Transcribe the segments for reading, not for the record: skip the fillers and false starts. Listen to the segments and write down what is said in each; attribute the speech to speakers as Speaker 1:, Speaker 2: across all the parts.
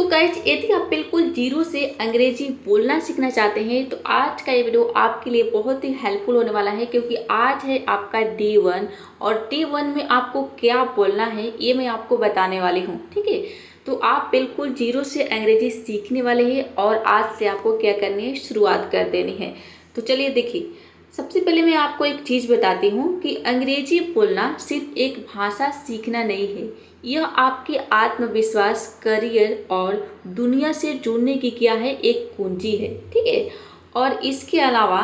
Speaker 1: Guys, यदि आप बिल्कुल जीरो से अंग्रेजी बोलना सीखना चाहते हैं तो आज का ये वीडियो आपके लिए बहुत ही हेल्पफुल होने वाला है, क्योंकि आज है आपका डे 1 और डे 1 में आपको क्या बोलना है ये मैं आपको बताने वाली हूँ। ठीक है, तो आप बिल्कुल जीरो से अंग्रेजी सीखने वाले हैं और आज से आपको क्या करनी है, शुरुआत कर देनी है। तो चलिए देखिए, सबसे पहले मैं आपको एक चीज़ बताती हूँ कि अंग्रेजी बोलना सिर्फ एक भाषा सीखना नहीं है, यह आपके आत्मविश्वास, करियर और दुनिया से जुड़ने की क्या है, एक कुंजी है। ठीक है, और इसके अलावा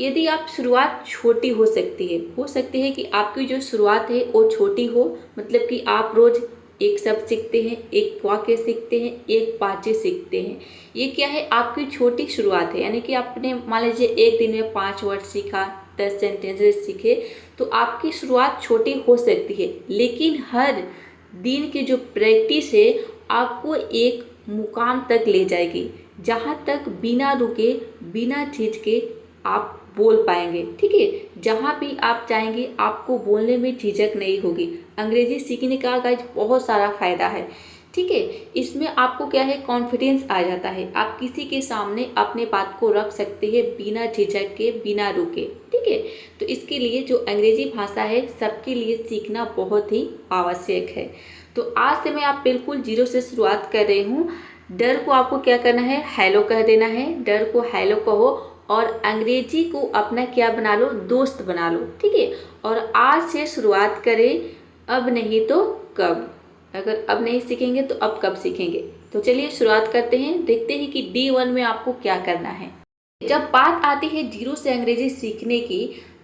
Speaker 1: यदि आप शुरुआत छोटी हो सकती है कि आपकी जो शुरुआत है वो छोटी हो, मतलब कि आप रोज़ एक शब्द सीखते हैं, एक वाक्य सीखते हैं, एक बातचीत सीखते हैं। ये क्या है, आपकी छोटी शुरुआत है। यानी कि आपने मान लीजिए एक दिन में 5 वर्ड सीखा, 10 सेंटेंसेस सीखे, तो आपकी शुरुआत छोटी हो सकती है, लेकिन हर दिन की जो प्रैक्टिस है आपको एक मुकाम तक ले जाएगी, जहाँ तक बिना रुके, बिना झिझके आप बोल पाएंगे। ठीक है, जहाँ भी आप चाहेंगे आपको बोलने में झिझक नहीं होगी। अंग्रेजी सीखने का गाइस बहुत सारा फ़ायदा है। ठीक है, इसमें आपको क्या है, कॉन्फिडेंस आ जाता है। आप किसी के सामने अपने बात को रख सकते हैं बिना झिझक के, बिना रुके। ठीक है, तो इसके लिए जो अंग्रेजी भाषा है सबके लिए सीखना बहुत ही आवश्यक है। तो आज से मैं आप बिल्कुल जीरो से शुरुआत कर रही हूँ। डर को आपको क्या करना है, हेलो कह देना है। डर को हेलो कहो और अंग्रेजी को अपना क्या बना लो, दोस्त बना लो। ठीक है, और आज से शुरुआत करें, अब नहीं तो कब। अगर अब नहीं सीखेंगे तो अब कब सीखेंगे। तो चलिए शुरुआत करते हैं, देखते हैं कि डे 1 में आपको क्या करना है। जब बात आती है जीरो से अंग्रेजी सीखने की,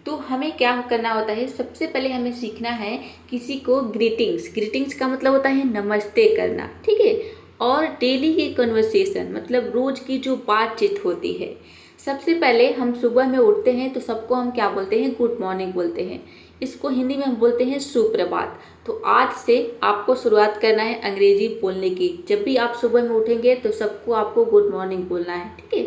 Speaker 1: तो हमें क्या करना होता है, सबसे पहले हमें सीखना है किसी को ग्रीटिंग्स का मतलब होता है नमस्ते करना। ठीक है, और डेली की कन्वर्सेशन मतलब रोज की जो बातचीत होती है। सबसे पहले हम सुबह में उठते हैं तो सबको हम क्या बोलते हैं, गुड मॉर्निंग बोलते हैं। इसको हिंदी में हम बोलते हैं सुप्रभात। तो आज से आपको शुरुआत करना है अंग्रेजी बोलने की। जब भी आप सुबह में उठेंगे तो सबको आपको गुड मॉर्निंग बोलना है। ठीक है,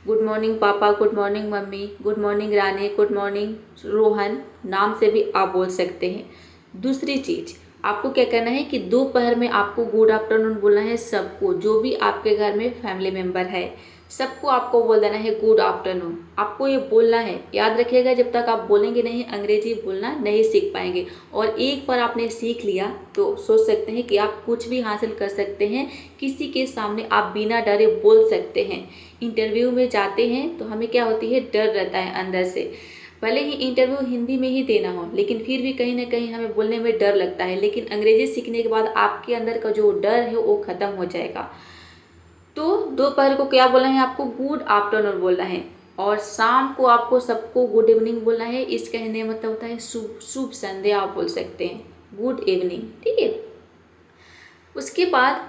Speaker 1: गुड मॉर्निंग पापा, गुड मॉर्निंग मम्मी, good morning Rani, good morning Rohan, नाम से भी आप बोल सकते हैं। दूसरी चीज़ आपको क्या करना है कि दोपहर में आपको गुड आफ्टरनून बोलना है सबको, जो भी आपके घर में फैमिली मेम्बर है सबको आपको बोल देना है गुड आफ्टरनून। आपको ये बोलना है, याद रखिएगा, जब तक आप बोलेंगे नहीं अंग्रेजी बोलना नहीं सीख पाएंगे। और एक बार आपने सीख लिया तो सोच सकते हैं कि आप कुछ भी हासिल कर सकते हैं। किसी के सामने आप बिना डरे बोल सकते हैं। इंटरव्यू में जाते हैं तो हमें क्या होती है, डर रहता है अंदर से। भले ही इंटरव्यू हिंदी में ही देना हो, लेकिन फिर भी कहीं ना कहीं हमें बोलने में डर लगता है। लेकिन अंग्रेजी सीखने के बाद आपके अंदर का जो डर है वो ख़त्म हो जाएगा। तो दोपहर को क्या बोलना है, आपको गुड आफ्टरनून बोलना है। और शाम को आपको सबको गुड इवनिंग बोलना है। इस कहने का मतलब होता है शुभ संध्या आप बोल सकते हैं, गुड इवनिंग। ठीक है, उसके बाद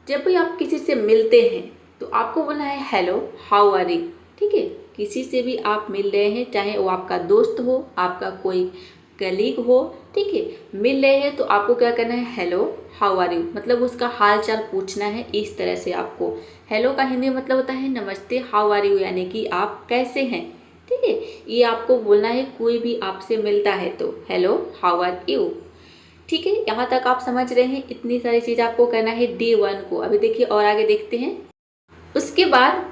Speaker 1: जब भी आप किसी से मिलते हैं तो आपको बोलना है हेलो हाउ आर यू। ठीक है, किसी से भी आप मिल रहे हैं, चाहे वो आपका दोस्त हो, आपका कोई कलीग हो, ठीक है, मिल रहे हैं तो आपको क्या करना है, हेलो हाउ आर यू, मतलब उसका हाल चाल पूछना है। इस तरह से आपको हेलो का हिंदी मतलब होता है नमस्ते, हाउ आर यू यानी कि आप कैसे हैं। ठीक है, ये आपको बोलना है कोई भी आपसे मिलता है तो हेलो हाउ आर यू। ठीक है, यहाँ तक आप समझ रहे हैं। इतनी सारी चीज़ आपको करना है डे 1 को। अभी देखिए और आगे देखते हैं। उसके बाद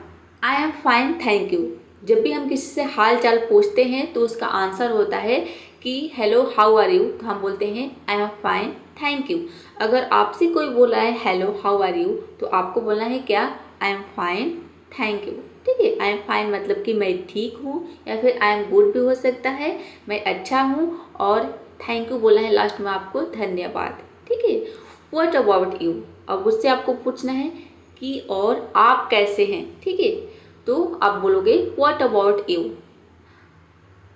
Speaker 1: आई एम फाइन थैंक यू। जब भी हम किसी से हाल चाल पूछते हैं तो उसका आंसर होता है कि हेलो हाउ आर यू, तो हम बोलते हैं आई एम फाइन थैंक यू। अगर आपसे कोई बोला है हेलो हाउ आर यू तो आपको बोलना है क्या, आई एम फाइन थैंक यू। ठीक है, आई एम फाइन मतलब कि मैं ठीक हूँ, या फिर आई एम गुड भी हो सकता है, मैं अच्छा हूँ। और थैंक यू बोला है लास्ट में आपको, धन्यवाद। ठीक है, व्हाट अबाउट यू, अब उससे आपको पूछना है कि और आप कैसे हैं। ठीक है, तो आप बोलोगे what about you,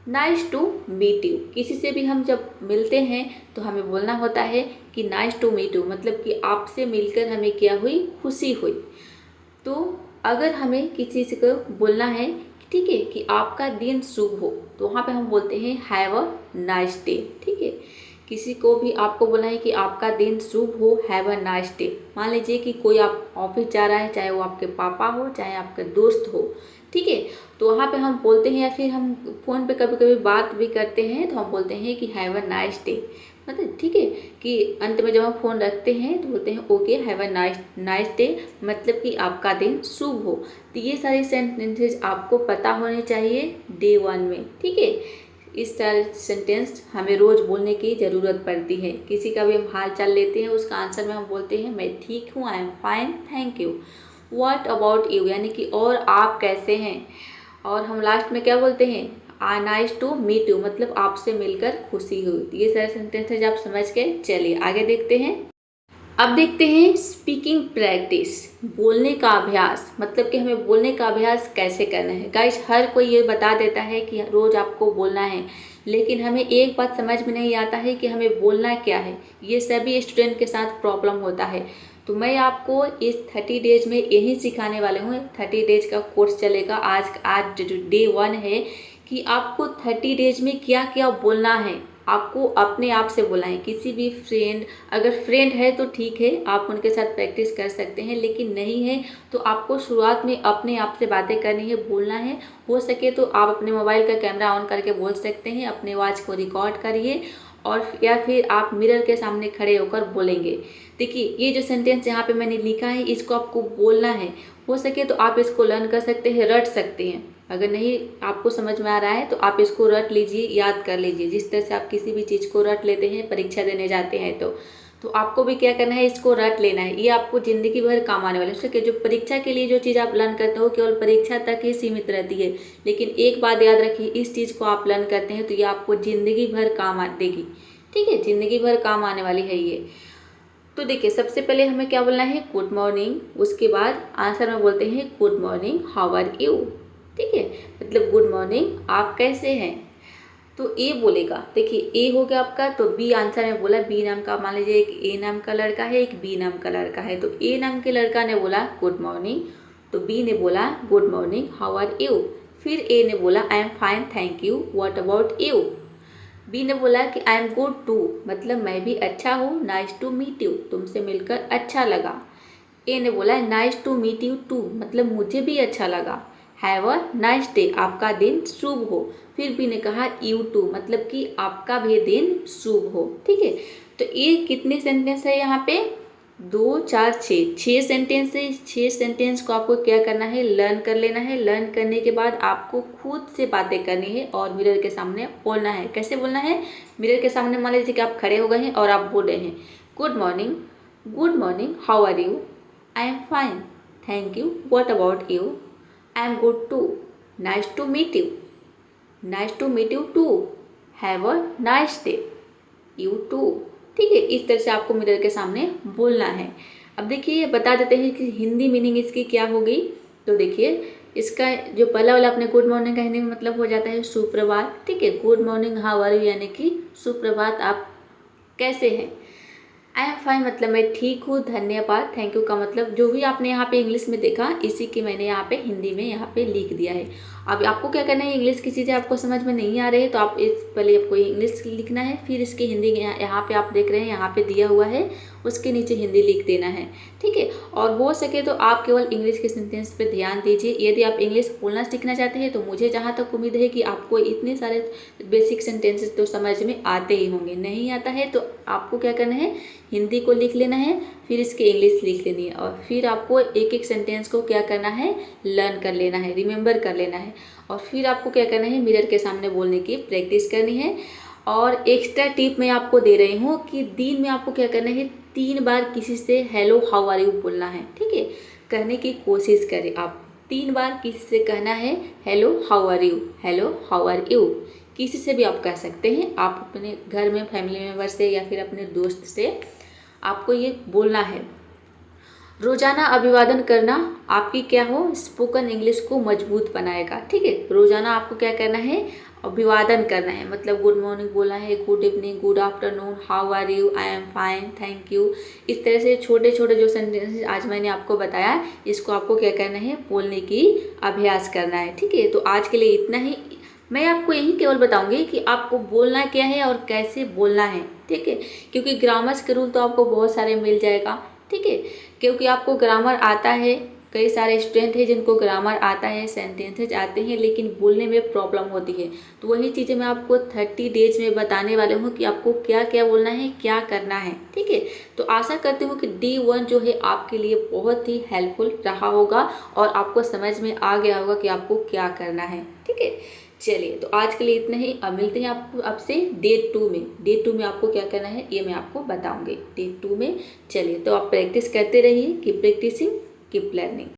Speaker 1: nice to meet you. किसी से भी हम जब मिलते हैं तो हमें बोलना होता है कि नाइस टू मीट यू, मतलब कि आपसे मिलकर हमें क्या हुई, खुशी हुई। तो अगर हमें किसी से को बोलना है ठीक है कि आपका दिन शुभ हो, तो वहाँ पे हम बोलते हैं हैव अ नाइस डे। ठीक है, किसी को भी आपको बोलना है कि आपका दिन शुभ हो, हैव अ नाइस डे। मान लीजिए कि कोई आप ऑफिस जा रहा है, चाहे वो आपके पापा हो, चाहे आपका दोस्त हो। ठीक है, तो वहाँ पे हम बोलते हैं, या फिर हम फ़ोन पे कभी कभी बात भी करते हैं तो हम बोलते हैं कि हैव अ नाइस डे, मतलब ठीक है कि अंत में जब हम फ़ोन रखते हैं तो बोलते हैं okay have a nice day, मतलब कि आपका दिन शुभ हो। तो ये सारे सेंटेंसेस आपको पता होने चाहिए डे 1 में, ठीक है। इस सारे सेंटेंस हमें रोज़ बोलने की ज़रूरत पड़ती है। किसी का भी हम हाल चाल लेते हैं, उसका आंसर में हम बोलते हैं मैं ठीक हूँ, आई am fine, thank you. What about you, यानी कि और आप कैसे हैं। और हम लास्ट में क्या बोलते हैं, नाइस टू मीट यू, मतलब आपसे मिलकर खुशी हुई। ये सारे सेंटेंसेज आप समझ के चलिए आगे देखते हैं। अब देखते हैं स्पीकिंग प्रैक्टिस, बोलने का अभ्यास, मतलब कि हमें बोलने का अभ्यास कैसे करना है। गाइस हर कोई ये बता देता है कि रोज़ आपको बोलना है, लेकिन हमें एक बात समझ में नहीं आता है कि हमें बोलना क्या है। ये सभी स्टूडेंट के साथ प्रॉब्लम होता है। तो मैं आपको इस 30 डेज में यही सिखाने वाले हूँ। 30 डेज का कोर्स चलेगा। आज डे 1 है कि आपको 30 डेज में क्या क्या बोलना है। आपको अपने आप से बोलना है। किसी भी फ्रेंड, अगर फ्रेंड है तो ठीक है, आप उनके साथ प्रैक्टिस कर सकते हैं, लेकिन नहीं है तो आपको शुरुआत में अपने आप से बातें करनी है, बोलना है। हो सके तो आप अपने मोबाइल का कैमरा ऑन करके बोल सकते हैं, अपने आवाज़ को रिकॉर्ड करिए और या फिर आप मिरर के सामने खड़े होकर बोलेंगे। देखिए ये जो सेंटेंस यहाँ पे मैंने लिखा है, इसको आपको बोलना है। हो सके तो आप इसको लर्न कर सकते हैं, रट सकते हैं। अगर नहीं आपको समझ में आ रहा है तो आप इसको रट लीजिए, याद कर लीजिए। जिस तरह से आप किसी भी चीज़ को रट लेते हैं परीक्षा देने जाते हैं तो आपको भी क्या करना है, इसको रट लेना है। ये आपको ज़िंदगी भर काम आने वाला है। उसके जो परीक्षा के लिए जो चीज़ आप लर्न करते हो केवल परीक्षा तक ही सीमित रहती है, लेकिन एक बात याद रखिए, इस चीज़ को आप लर्न करते हैं तो ये आपको ज़िंदगी भर काम देगी, ठीक है। ज़िंदगी भर काम आने वाली है ये। तो देखिए सबसे पहले हमें क्या बोलना है, गुड मॉर्निंग। उसके बाद आंसर में बोलते हैं good morning, how are you, ठीक है। मतलब गुड मॉर्निंग, आप कैसे हैं। तो ए बोलेगा, देखिए ए हो गया आपका। तो बी आंसर में बोला, बी नाम का, मान लीजिए एक ए नाम का लड़का है, एक बी नाम का लड़का है। तो ए नाम के लड़का ने बोला गुड मॉर्निंग, तो बी ने बोला good morning, how are you. फिर ए ने बोला I am fine thank you, what about you. B ने बोला कि आई एम गुड टू, मतलब मैं भी अच्छा हूँ, नाइस टू मीट यू, तुमसे मिलकर अच्छा लगा। ए ने बोला nice to meet you too, मतलब मुझे भी अच्छा लगा। हैव अ नाइस डे, आपका दिन शुभ हो। फिर बी ने कहा यू टू, मतलब कि आपका भी दिन शुभ हो, ठीक है। तो ये कितने सेंटेंस है यहाँ पे, 2 4 6 सेंटेंस है। 6 सेंटेंस को आपको क्या करना है, लर्न कर लेना है। लर्न करने के बाद आपको खुद से बातें करनी है और मिरर के सामने बोलना है। कैसे बोलना है, मिरर के सामने मान लीजिए कि आप खड़े हो गए हैं और आप बोल रहे हैं good morning, good morning, how are you, I am fine thank you, what about you, I am good too, nice to meet you, nice to meet you too, have a nice day, you too, ठीक है। इस तरह से आपको mirror के सामने बोलना है। अब देखिए बता देते हैं कि हिंदी मीनिंग इसकी क्या हो गई। तो देखिए इसका जो पहला वाला अपने गुड मॉर्निंग का हिंदी में मतलब हो जाता है सुप्रभात, ठीक है। Good morning how are you, यानी कि सुप्रभात, आप कैसे हैं। आई एम फाइन, मतलब मैं ठीक हूँ, धन्यवाद। थैंक यू का मतलब जो भी आपने यहाँ पे इंग्लिश में देखा, इसी की मैंने यहाँ पे हिंदी में यहाँ पे लिख दिया है। अब आपको क्या करना है, इंग्लिश की चीज़ें आपको समझ में नहीं आ रही है तो आप इस पहले आपको इंग्लिश लिखना है, फिर इसकी हिंदी यहाँ पे आप देख रहे हैं, यहाँ पे दिया हुआ है, उसके नीचे हिंदी लिख देना है, ठीक है। और हो सके तो आप केवल इंग्लिश के सेंटेंस पे ध्यान दीजिए। यदि आप इंग्लिश बोलना सीखना चाहते हैं तो मुझे जहाँ तक उम्मीद है कि आपको इतने सारे बेसिक सेंटेंसेस तो समझ में आते ही होंगे। नहीं आता है तो आपको क्या करना है, हिंदी को लिख लेना है, फिर इसकी इंग्लिश लिख लेनी है, और फिर आपको एक एक सेंटेंस को क्या करना है, लर्न कर लेना है, रिमेंबर कर लेना है। और फिर आपको क्या करना है, मिरर के सामने बोलने की प्रैक्टिस करनी है। और एक्स्ट्रा टिप मैं आपको दे रही हूँ कि दिन में आपको क्या करना है, 3 बार किसी से हेलो हाउ आर यू बोलना है, ठीक है। कहने की कोशिश करें आप, 3 बार किसी से कहना है hello how are you, hello how are you. किसी से भी आप कह सकते हैं, आप अपने घर में फैमिली मेम्बर से या फिर अपने दोस्त से आपको ये बोलना है। रोजाना अभिवादन करना आपकी क्या हो, स्पोकन इंग्लिश को मजबूत बनाएगा, ठीक है। रोजाना आपको क्या करना है, अभिवादन करना है, मतलब गुड मॉर्निंग बोलना है, good evening, good afternoon, how are you, I am fine, thank you. इस तरह से छोटे छोटे जो सेंटेंसेस आज मैंने आपको बताया, इसको आपको क्या करना है, बोलने की अभ्यास करना है, ठीक है। तो आज के लिए इतना ही। मैं आपको यही केवल बताऊंगी कि आपको बोलना क्या है और कैसे बोलना है, ठीक है। क्योंकि ग्रामर्स के रूल तो आपको बहुत सारे मिल जाएगा, ठीक है। क्योंकि आपको ग्रामर आता है कई सारे स्टूडेंट हैं जिनको ग्रामर आता है, सेंटेंसेज आते हैं, लेकिन बोलने में प्रॉब्लम होती है। तो वही चीज़ें मैं आपको 30 डेज में बताने वाले हूँ कि आपको क्या क्या बोलना है, क्या करना है। ठीक है, तो आशा करती हूँ कि D1 जो है आपके लिए बहुत ही हेल्पफुल रहा होगा और आपको समझ में आ गया होगा कि आपको क्या करना है। ठीक है, चलिए तो आज के लिए इतना ही। अब मिलते हैं आपसे डे 2 में। डे 2 में आपको क्या करना है ये मैं आपको बताऊंगी डे 2 में। चलिए तो आप प्रैक्टिस करते रहिए, कीप प्रैक्टिसिंग, कीप लर्निंग।